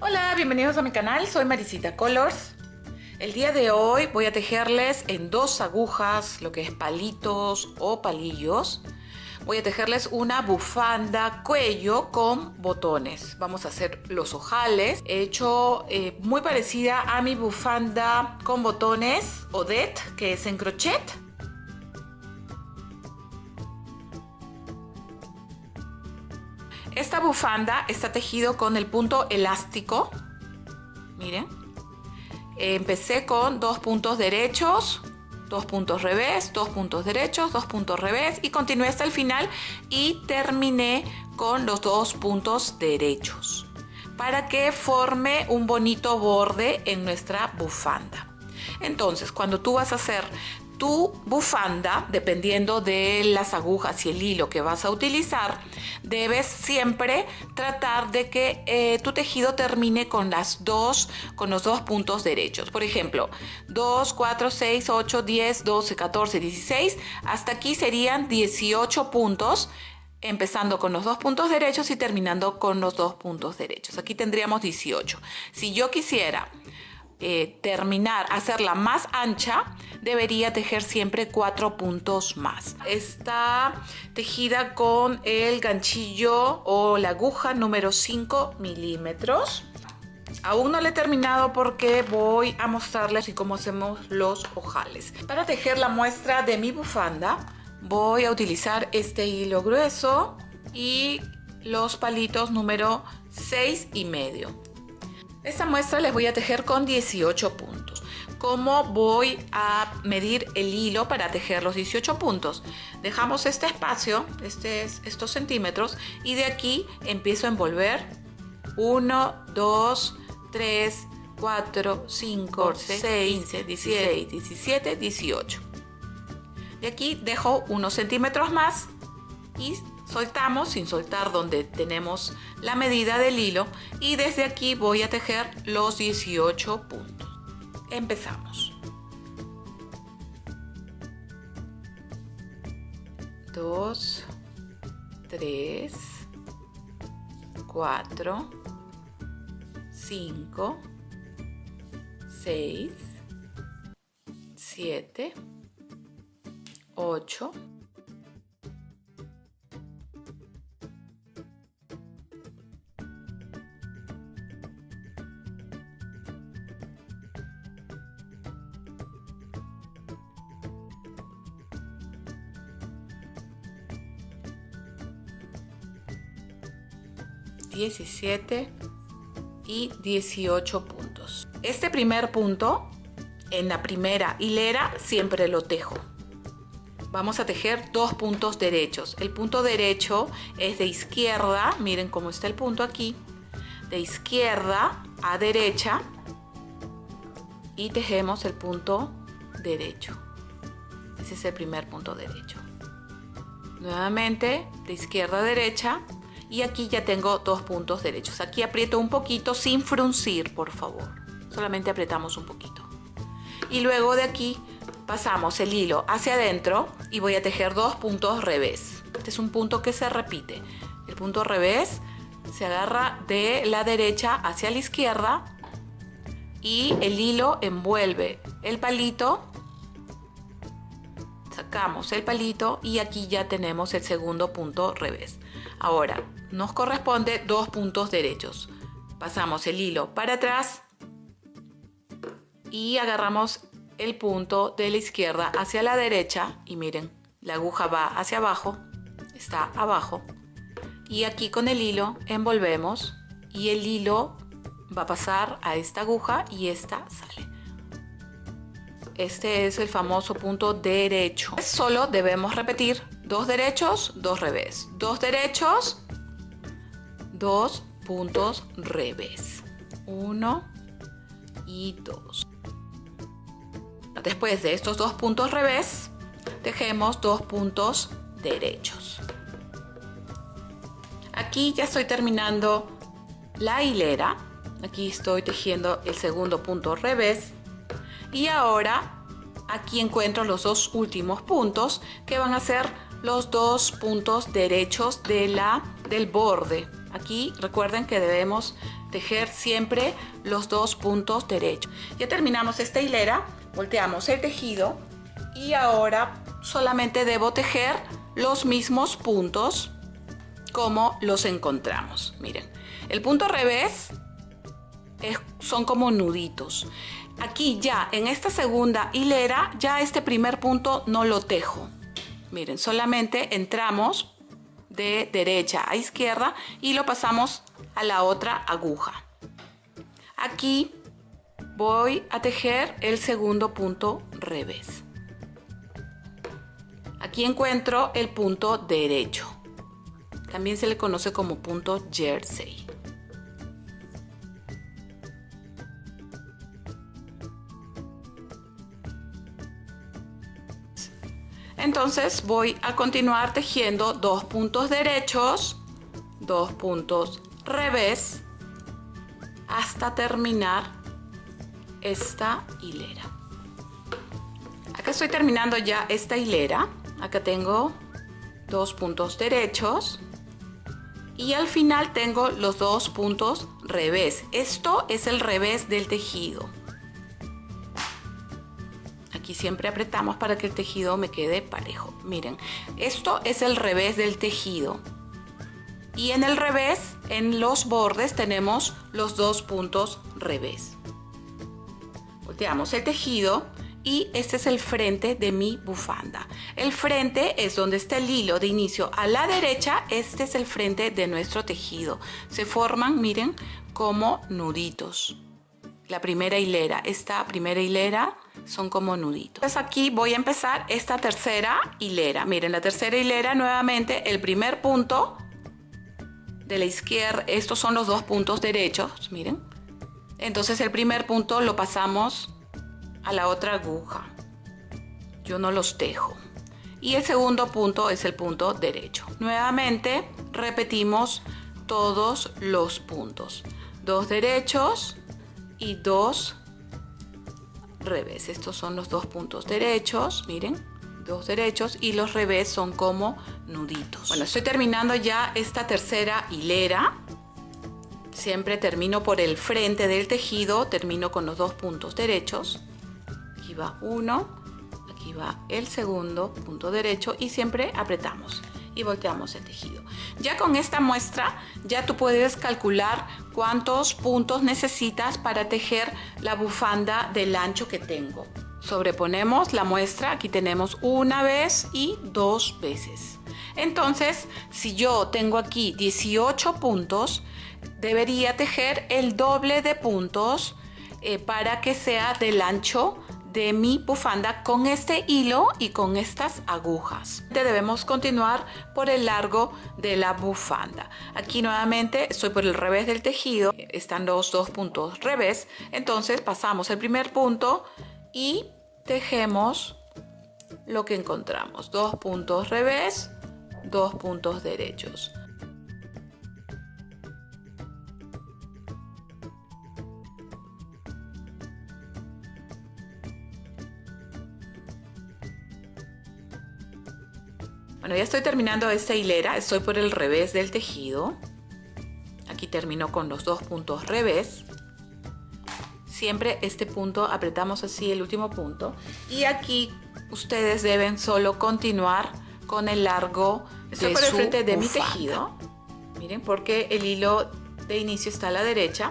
Hola, bienvenidos a mi canal, soy Marisita Colors. El día de hoy voy a tejerles en dos agujas, lo que es palitos o palillos. Voy a tejerles una bufanda cuello con botones. Vamos a hacer los ojales. He hecho muy parecida a mi bufanda con botones Odette, que es en crochet. Esta bufanda está tejido con el punto elástico. Miren. Empecé con 2 puntos derechos, 2 puntos revés, 2 puntos derechos, 2 puntos revés y continué hasta el final y terminé con los 2 puntos derechos para que forme un bonito borde en nuestra bufanda. Entonces, cuando tú vas a hacer tu bufanda, dependiendo de las agujas y el hilo que vas a utilizar, debes siempre tratar de que tu tejido termine con los dos puntos derechos. Por ejemplo, 2, 4, 6, 8, 10, 12, 14, 16. Hasta aquí serían 18 puntos, empezando con los 2 puntos derechos y terminando con los 2 puntos derechos. Aquí tendríamos 18. Si yo quisiera hacerla más ancha, debería tejer siempre 4 puntos más. Está tejida con el ganchillo o la aguja número 5 milímetros. Aún no la he terminado porque voy a mostrarles cómo hacemos los ojales. Para tejer la muestra de mi bufanda voy a utilizar este hilo grueso y los palitos número 6 y medio. Esta muestra les voy a tejer con 18 puntos. ¿Cómo voy a medir el hilo para tejer los 18 puntos? Dejamos este espacio, estos centímetros, y de aquí empiezo a envolver 1, 2, 3, 4, 5, 6, 15, 16, 17, 18. De aquí dejo unos centímetros más y soltamos sin soltar donde tenemos la medida del hilo y desde aquí voy a tejer los 18 puntos. Empezamos. 2, 3, 4, 5, 6, 7, 8, 17 y 18 puntos. Este primer punto en la primera hilera siempre lo tejo. Vamos a tejer 2 puntos derechos. El punto derecho es de izquierda, miren cómo está el punto aquí, de izquierda a derecha y tejemos el punto derecho. Ese es el primer punto derecho. Nuevamente de izquierda a derecha. Y aquí ya tengo 2 puntos derechos. Aquí aprieto un poquito sin fruncir, por favor. Solamente apretamos un poquito. Y luego de aquí pasamos el hilo hacia adentro y voy a tejer 2 puntos revés. Este es un punto que se repite. El punto revés se agarra de la derecha hacia la izquierda y el hilo envuelve el palito. Sacamos el palito y aquí ya tenemos el segundo punto revés. Ahora nos corresponde 2 puntos derechos. Pasamos el hilo para atrás y agarramos el punto de la izquierda hacia la derecha y miren, la aguja va hacia abajo, está abajo y aquí con el hilo envolvemos y el hilo va a pasar a esta aguja y esta sale. Este es el famoso punto derecho. Solo debemos repetir 2 derechos, 2 revés, 2 derechos, 2 puntos revés, 1 y 2. Después de estos 2 puntos revés, tejemos 2 puntos derechos. Aquí ya estoy terminando la hilera. Aquí estoy tejiendo el segundo punto revés. Y ahora aquí encuentro los 2 últimos puntos que van a ser los 2 puntos derechos del borde. Aquí recuerden que debemos tejer siempre los 2 puntos derechos. Ya terminamos esta hilera, volteamos el tejido y ahora solamente debo tejer los mismos puntos como los encontramos. Miren, el punto revés son como nuditos. Aquí ya en esta segunda hilera ya este primer punto no lo tejo. Miren, solamente entramos de derecha a izquierda y lo pasamos a la otra aguja. Aquí voy a tejer el segundo punto revés. Aquí encuentro el punto derecho. También se le conoce como punto jersey. Entonces voy a continuar tejiendo 2 puntos derechos, 2 puntos revés, hasta terminar esta hilera. Acá estoy terminando ya esta hilera. Acá tengo 2 puntos derechos y al final tengo los 2 puntos revés. Esto es el revés del tejido. Aquí siempre apretamos para que el tejido me quede parejo. Miren, esto es el revés del tejido. Y en el revés, en los bordes, tenemos los 2 puntos revés. Volteamos el tejido y este es el frente de mi bufanda. El frente es donde está el hilo de inicio a la derecha. Este es el frente de nuestro tejido. Se forman, miren, como nuditos. La primera hilera, esta primera hilera son como nuditos. Entonces aquí voy a empezar esta tercera hilera. Miren, la tercera hilera nuevamente, el primer punto de la izquierda, estos son los 2 puntos derechos, miren. Entonces el primer punto lo pasamos a la otra aguja. Yo no los tejo. Y el segundo punto es el punto derecho. Nuevamente repetimos todos los puntos. 2 derechos y 2 revés. Estos son los 2 puntos derechos, miren, 2 derechos y los revés son como nuditos. Bueno, estoy terminando ya esta tercera hilera. Siempre termino por el frente del tejido, termino con los 2 puntos derechos. Aquí va uno, aquí va el segundo punto derecho y siempre apretamos y volteamos el tejido. Ya con esta muestra ya tú puedes calcular cuántos puntos necesitas para tejer la bufanda del ancho que tengo. Sobreponemos la muestra, aquí tenemos una vez y 2 veces. Entonces, si yo tengo aquí 18 puntos, debería tejer el doble de puntos para que sea del ancho de mi bufanda con este hilo y con estas agujas. Debemos continuar por el largo de la bufanda. Aquí nuevamente estoy por el revés del tejido, están los 2 puntos revés, entonces pasamos el primer punto y tejemos lo que encontramos, 2 puntos revés, 2 puntos derechos. Bueno, ya estoy terminando esta hilera, estoy por el revés del tejido. Aquí termino con los 2 puntos revés. Siempre este punto apretamos así el último punto. Y aquí ustedes deben solo continuar con el largo de por el frente de mi tejido. Miren, porque el hilo de inicio está a la derecha.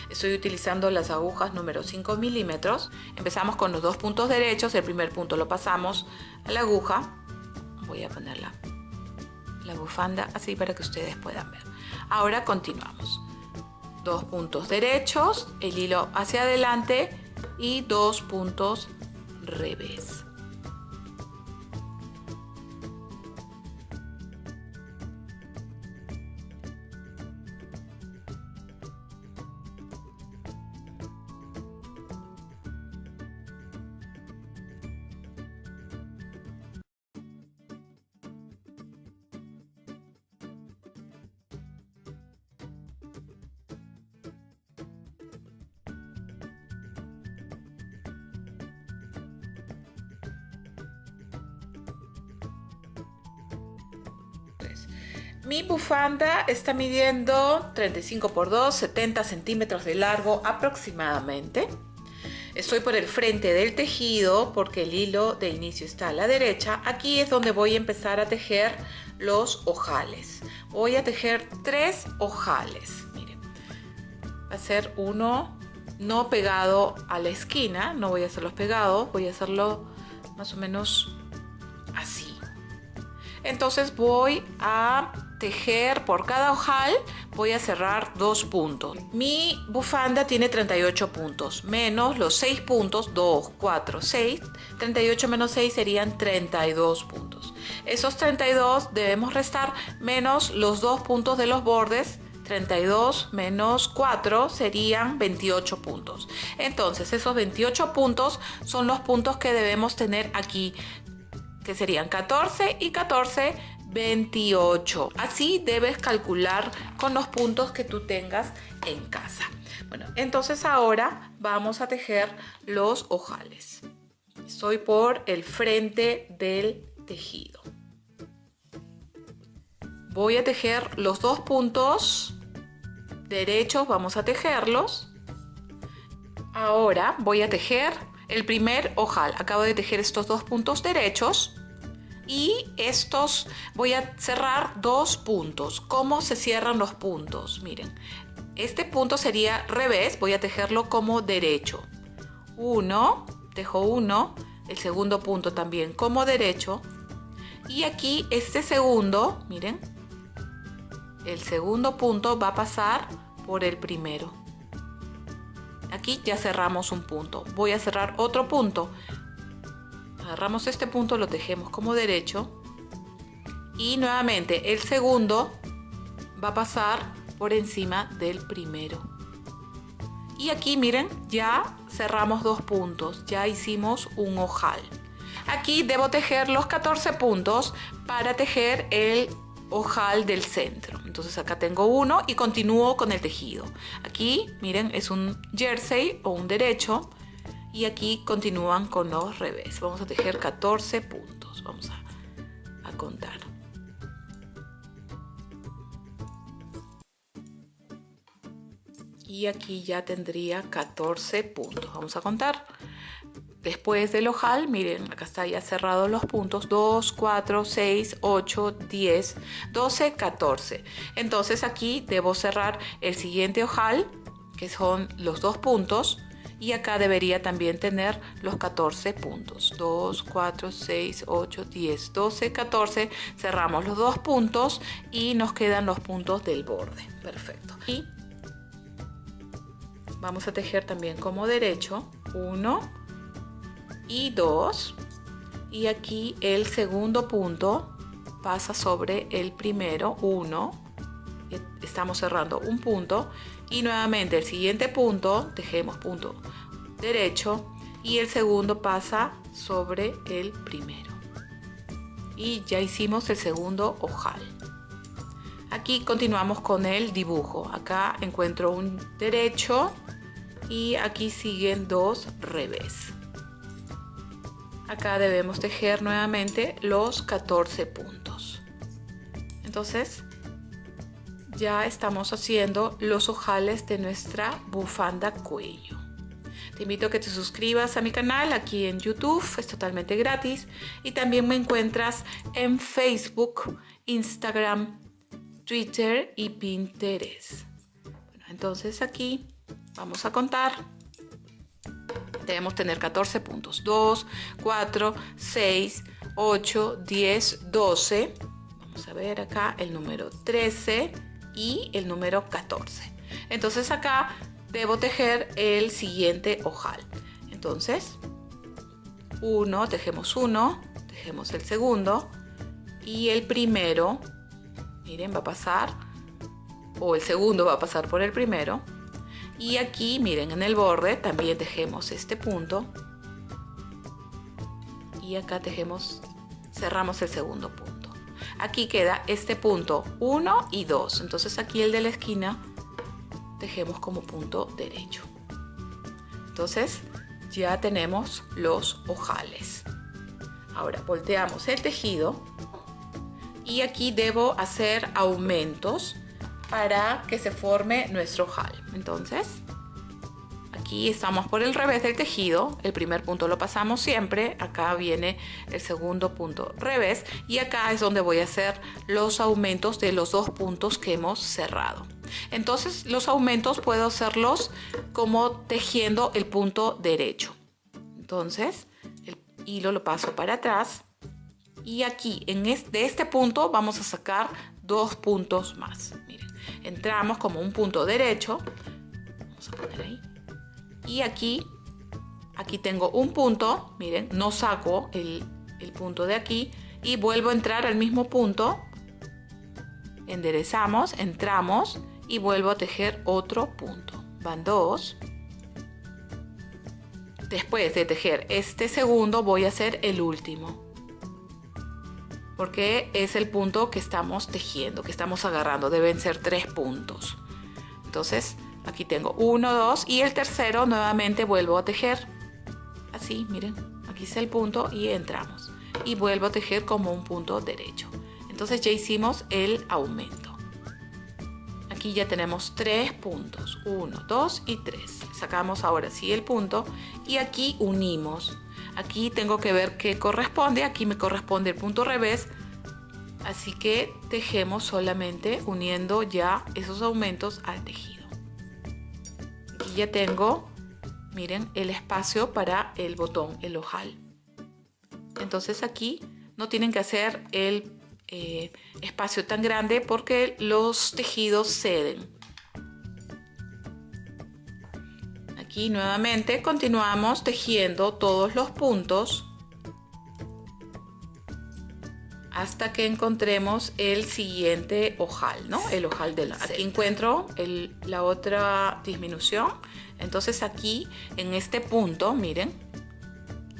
Estoy utilizando las agujas número 5 milímetros. Empezamos con los 2 puntos derechos. El primer punto lo pasamos a la aguja. Voy a poner la bufanda así para que ustedes puedan ver. Ahora continuamos. 2 puntos derechos, el hilo hacia adelante y 2 puntos revés. Mi bufanda está midiendo 35 por 2, 70 centímetros de largo aproximadamente. Estoy por el frente del tejido porque el hilo de inicio está a la derecha. Aquí es donde voy a empezar a tejer los ojales. Voy a tejer 3 ojales. Miren, va a ser uno no pegado a la esquina. No voy a hacerlos pegados, voy a hacerlo más o menos así. Entonces voy a tejer por cada ojal, voy a cerrar 2 puntos. Mi bufanda tiene 38 puntos, menos los 6 puntos, 2, 4, 6. 38 menos 6 serían 32 puntos. Esos 32 debemos restar menos los 2 puntos de los bordes. 32 menos 4 serían 28 puntos. Entonces esos 28 puntos son los puntos que debemos tener aquí, que serían 14 y 14, 28. Así debes calcular con los puntos que tú tengas en casa. Bueno, entonces ahora vamos a tejer los ojales. Estoy por el frente del tejido. Voy a tejer los 2 puntos derechos, vamos a tejerlos. Ahora voy a tejer el primer ojal. Acabo de tejer estos 2 puntos derechos. Y estos voy a cerrar 2 puntos. ¿Cómo se cierran los puntos? Miren, este punto sería revés, voy a tejerlo como derecho. 1, tejo 1, el segundo punto también como derecho. Y aquí este segundo, miren, el segundo punto va a pasar por el primero. Aquí ya cerramos un punto. Voy a cerrar otro punto. Agarramos este punto, lo tejemos como derecho y nuevamente el segundo va a pasar por encima del primero. Y aquí miren, ya cerramos 2 puntos, ya hicimos un ojal. Aquí debo tejer los 14 puntos para tejer el ojal del centro. Entonces acá tengo uno y continúo con el tejido. Aquí miren, es un jersey o un derecho. Y aquí continúan con los revés. Vamos a tejer 14 puntos. Vamos a contar. Y aquí ya tendría 14 puntos. Vamos a contar. Después del ojal, miren, acá está ya cerrado los puntos. 2, 4, 6, 8, 10, 12, 14. Entonces aquí debo cerrar el siguiente ojal, que son los 2 puntos. Y acá debería también tener los 14 puntos. 2, 4, 6, 8, 10, 12, 14. Cerramos los 2 puntos y nos quedan los puntos del borde. Perfecto. Y vamos a tejer también como derecho. 1 y 2. Y aquí el segundo punto pasa sobre el primero. 1. Estamos cerrando un punto. Y nuevamente el siguiente punto, tejemos punto derecho y el segundo pasa sobre el primero. Y ya hicimos el segundo ojal. Aquí continuamos con el dibujo. Acá encuentro un derecho y aquí siguen 2 revés. Acá debemos tejer nuevamente los 14 puntos. Entonces ya estamos haciendo los ojales de nuestra bufanda cuello. Te invito a que te suscribas a mi canal aquí en YouTube, es totalmente gratis. Y también me encuentras en Facebook, Instagram, Twitter y Pinterest. Bueno, entonces aquí vamos a contar. Debemos tener 14 puntos. 2, 4, 6, 8, 10, 12. Vamos a ver acá el número 13 y el número 14. Entonces acá debo tejer el siguiente ojal. Entonces, 1, tejemos 1, tejemos el segundo y el primero, miren, va a pasar, o el segundo va a pasar por el primero. Y aquí, miren, en el borde también tejemos este punto y acá tejemos, cerramos el segundo punto. Aquí queda este punto 1 y 2. Entonces aquí el de la esquina tejemos como punto derecho. Entonces ya tenemos los ojales. Ahora volteamos el tejido Y aquí debo hacer aumentos para que se forme nuestro ojal. Entonces, aquí estamos por el revés del tejido. El primer punto lo pasamos siempre. Acá viene el segundo punto revés. Y acá es donde voy a hacer los aumentos de los dos puntos que hemos cerrado. Entonces, los aumentos puedo hacerlos como tejiendo el punto derecho. Entonces, el hilo lo paso para atrás. Y aquí, de este punto, vamos a sacar dos puntos más. Miren, entramos como un punto derecho. Vamos a poner ahí. Y aquí tengo un punto. Miren, no saco el punto de aquí. Y vuelvo a entrar al mismo punto. Enderezamos, entramos y vuelvo a tejer otro punto. Van dos. Después de tejer este segundo, voy a hacer el último. Porque es el punto que estamos tejiendo, que estamos agarrando. Deben ser 3 puntos. Entonces, aquí tengo 1, 2 y el tercero nuevamente vuelvo a tejer. Así, miren, aquí está el punto y entramos. Y vuelvo a tejer como un punto derecho. Entonces ya hicimos el aumento. Aquí ya tenemos 3 puntos. 1, 2 y 3. Sacamos ahora sí el punto y aquí unimos. Aquí tengo que ver qué corresponde. Aquí me corresponde el punto revés. Así que tejemos solamente uniendo ya esos aumentos al tejido. Aquí ya tengo, miren, el espacio para el botón, el ojal. Entonces aquí no tienen que hacer el espacio tan grande porque los tejidos ceden. Aquí nuevamente continuamos tejiendo todos los puntos hasta que encontremos el siguiente ojal, ¿no? El ojal de la seta. Aquí encuentro la otra disminución. Entonces aquí en este punto, miren,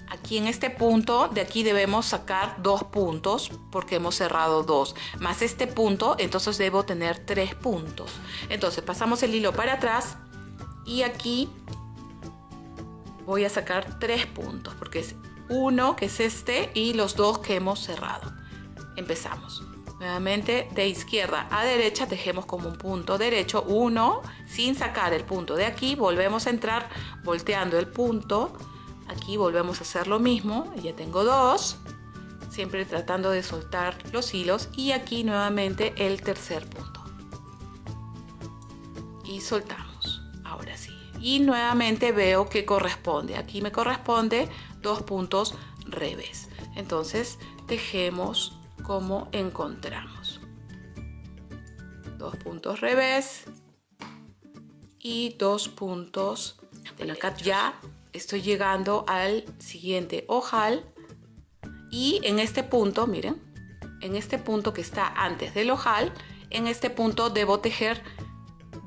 aquí en este punto de aquí debemos sacar 2 puntos porque hemos cerrado 2 más este punto, entonces debo tener 3 puntos. Entonces pasamos el hilo para atrás y aquí voy a sacar 3 puntos porque es uno que es este y los 2 que hemos cerrado. Empezamos. Nuevamente de izquierda a derecha tejemos como un punto derecho, 1 sin sacar el punto de aquí, volvemos a entrar volteando el punto. Aquí volvemos a hacer lo mismo, ya tengo 2, siempre tratando de soltar los hilos y aquí nuevamente el tercer punto. Y soltamos, ahora sí. Y nuevamente veo que corresponde, aquí me corresponde 2 puntos revés. Entonces tejemos como encontramos. 2 puntos revés y 2 puntos de acá ya. Estoy llegando al siguiente ojal y en este punto, miren, en este punto que está antes del ojal, en este punto debo tejer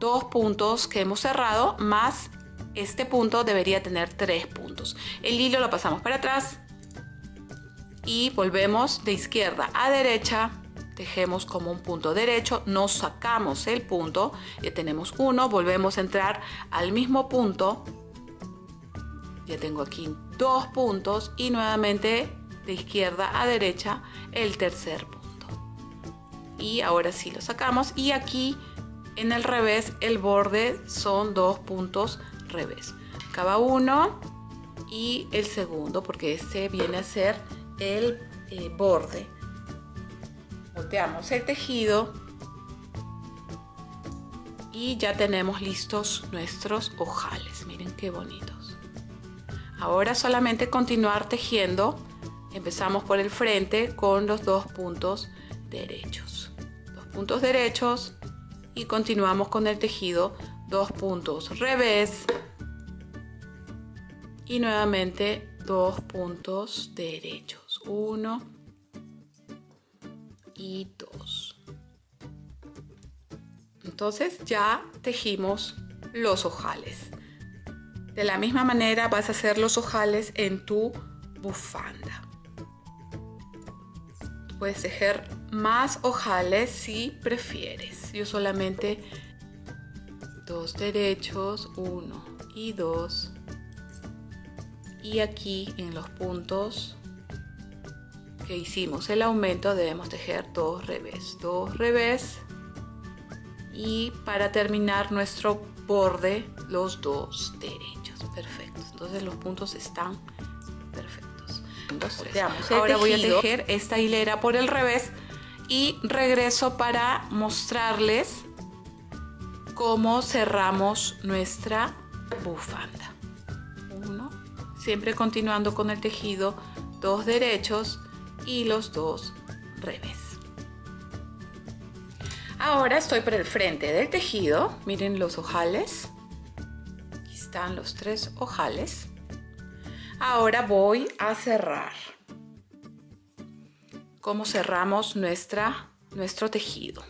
2 puntos que hemos cerrado más este punto debería tener 3 puntos. El hilo lo pasamos para atrás y volvemos de izquierda a derecha, tejemos como un punto derecho, nos sacamos el punto, ya tenemos 1, volvemos a entrar al mismo punto. Ya tengo aquí 2 puntos y nuevamente de izquierda a derecha el tercer punto. Y ahora sí lo sacamos y aquí en el revés el borde son 2 puntos revés. Acá va uno y el segundo porque este viene a ser el borde. Volteamos el tejido y ya tenemos listos nuestros ojales. Miren qué bonitos. Ahora solamente continuar tejiendo. Empezamos por el frente con los 2 puntos derechos. 2 puntos derechos y continuamos con el tejido 2 puntos revés y nuevamente 2 puntos derechos. 1 y 2. Entonces ya tejimos los ojales. De la misma manera vas a hacer los ojales en tu bufanda. Puedes tejer más ojales si prefieres. Yo solamente 2 derechos, 1 y 2. Y aquí en los puntos que hicimos el aumento debemos tejer 2 revés y para terminar nuestro borde los 2 derechos. Perfecto, entonces los puntos están perfectos. 2, 3. Ahora voy a tejer esta hilera por el revés y regreso para mostrarles cómo cerramos nuestra bufanda. 1, siempre continuando con el tejido, 2 derechos y los 2 revés. Ahora estoy por el frente del tejido. Miren los ojales. Aquí están los 3 ojales. Ahora voy a cerrar. ¿Cómo cerramos nuestro tejido?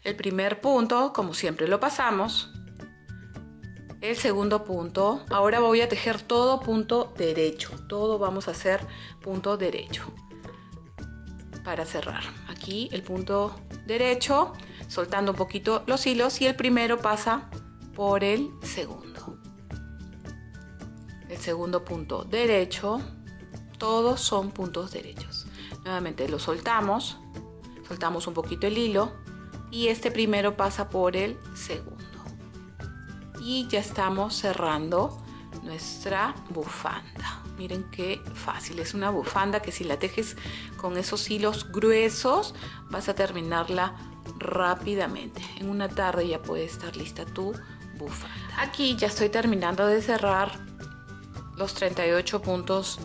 El primer punto, como siempre lo pasamos. El segundo punto. Ahora voy a tejer todo punto derecho. Todo vamos a hacer punto derecho. Para cerrar. Aquí el punto derecho, soltando un poquito los hilos y el primero pasa por el segundo. El segundo punto derecho, todos son puntos derechos. Nuevamente lo soltamos un poquito el hilo y este primero pasa por el segundo. Y ya estamos cerrando nuestra bufanda. Miren qué fácil, es una bufanda que si la tejes con esos hilos gruesos vas a terminarla rápidamente. En una tarde ya puede estar lista tu bufanda. Aquí ya estoy terminando de cerrar los 38 puntos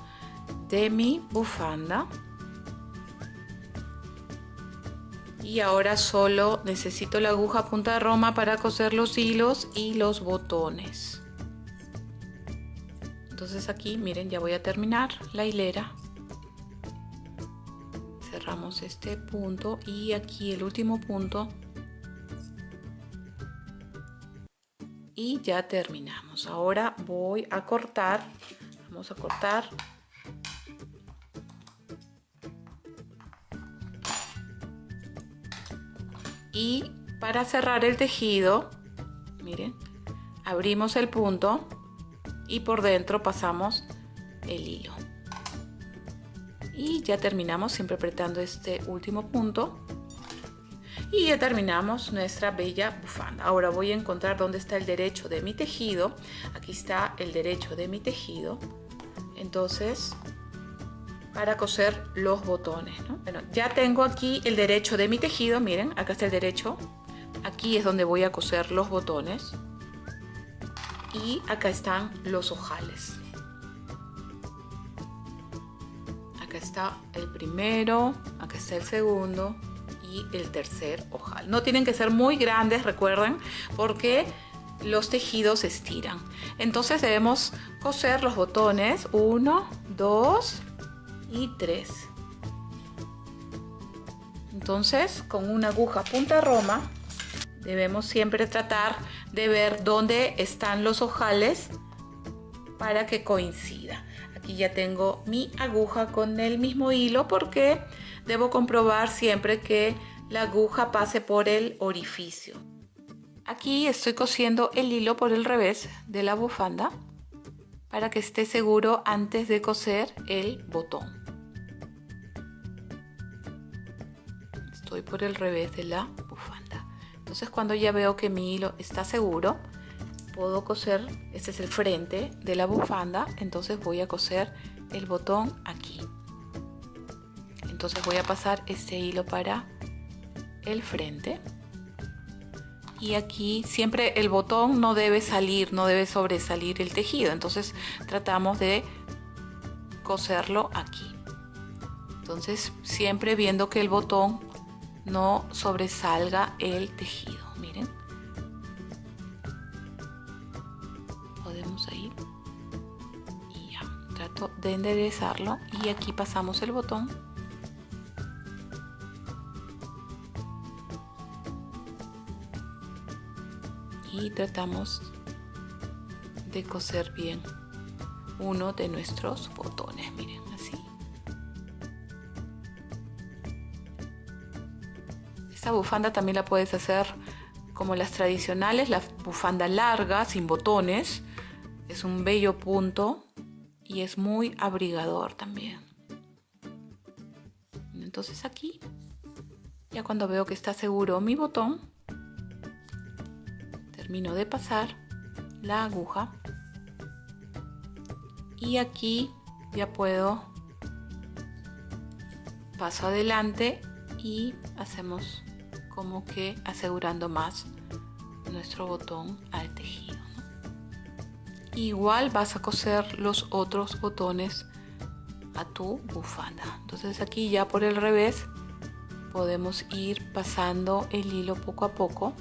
de mi bufanda. Y ahora solo necesito la aguja punta de roma para coser los hilos y los botones. Entonces aquí, miren, ya voy a terminar la hilera. Cerramos este punto y aquí el último punto. Y ya terminamos. Ahora voy a cortar. Vamos a cortar. Y para cerrar el tejido, miren, abrimos el punto y por dentro pasamos el hilo. Y ya terminamos, siempre apretando este último punto. Y ya terminamos nuestra bella bufanda. Ahora voy a encontrar dónde está el derecho de mi tejido. Aquí está el derecho de mi tejido. Entonces, para coser los botones, ¿no? Bueno, ya tengo aquí el derecho de mi tejido. Miren, acá está el derecho. Aquí es donde voy a coser los botones. Y acá están los ojales. Acá está el primero, acá está el segundo y el tercer ojal. No tienen que ser muy grandes, recuerden, porque los tejidos se estiran. Entonces debemos coser los botones 1, 2 y 3. Entonces, con una aguja punta roma debemos siempre tratar de ver dónde están los ojales para que coincida. Aquí ya tengo mi aguja con el mismo hilo porque debo comprobar siempre que la aguja pase por el orificio. Aquí estoy cosiendo el hilo por el revés de la bufanda para que esté seguro antes de coser el botón. Estoy por el revés de la bufanda. Entonces cuando ya veo que mi hilo está seguro, puedo coser, este es el frente de la bufanda, entonces voy a coser el botón aquí. Entonces voy a pasar este hilo para el frente. Y aquí siempre el botón no debe salir, no debe sobresalir el tejido. Entonces tratamos de coserlo aquí. Entonces siempre viendo que el botón no sobresalga el tejido. Miren. Podemos ahí. Y ya. Trato de enderezarlo. Y aquí pasamos el botón. Y tratamos de coser bien uno de nuestros botones. Miren, así. Esta bufanda también la puedes hacer como las tradicionales, la bufanda larga, sin botones. Es un bello punto y es muy abrigador también. Entonces aquí, ya cuando veo que está seguro mi botón, termino de pasar la aguja y aquí ya puedo, paso adelante y hacemos como que asegurando más nuestro botón al tejido, ¿no? Igual vas a coser los otros botones a tu bufanda. Entonces aquí ya por el revés podemos ir pasando el hilo poco a poco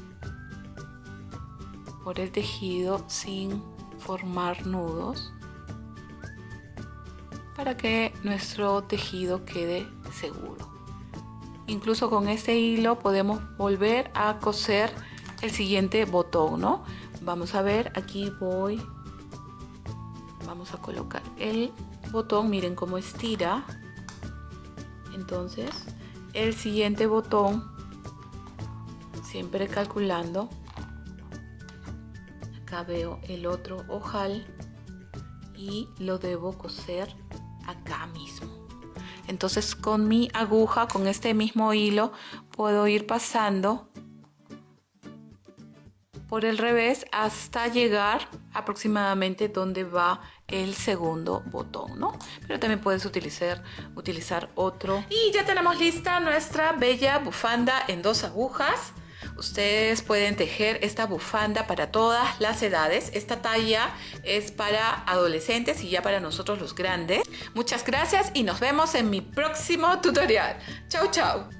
por el tejido sin formar nudos para que nuestro tejido quede seguro. Incluso con este hilo podemos volver a coser el siguiente botón, ¿no? Vamos a ver, aquí vamos a colocar el botón, miren cómo estira. Entonces el siguiente botón, siempre calculando, acá veo el otro ojal y lo debo coser acá mismo. Entonces con mi aguja, con este mismo hilo, puedo ir pasando por el revés hasta llegar aproximadamente donde va el segundo botón, ¿no? Pero también puedes utilizar otro. Y ya tenemos lista nuestra bella bufanda en 2 agujas. Ustedes pueden tejer esta bufanda para todas las edades. Esta talla es para adolescentes y ya para nosotros los grandes. Muchas gracias y nos vemos en mi próximo tutorial. Chau, chau.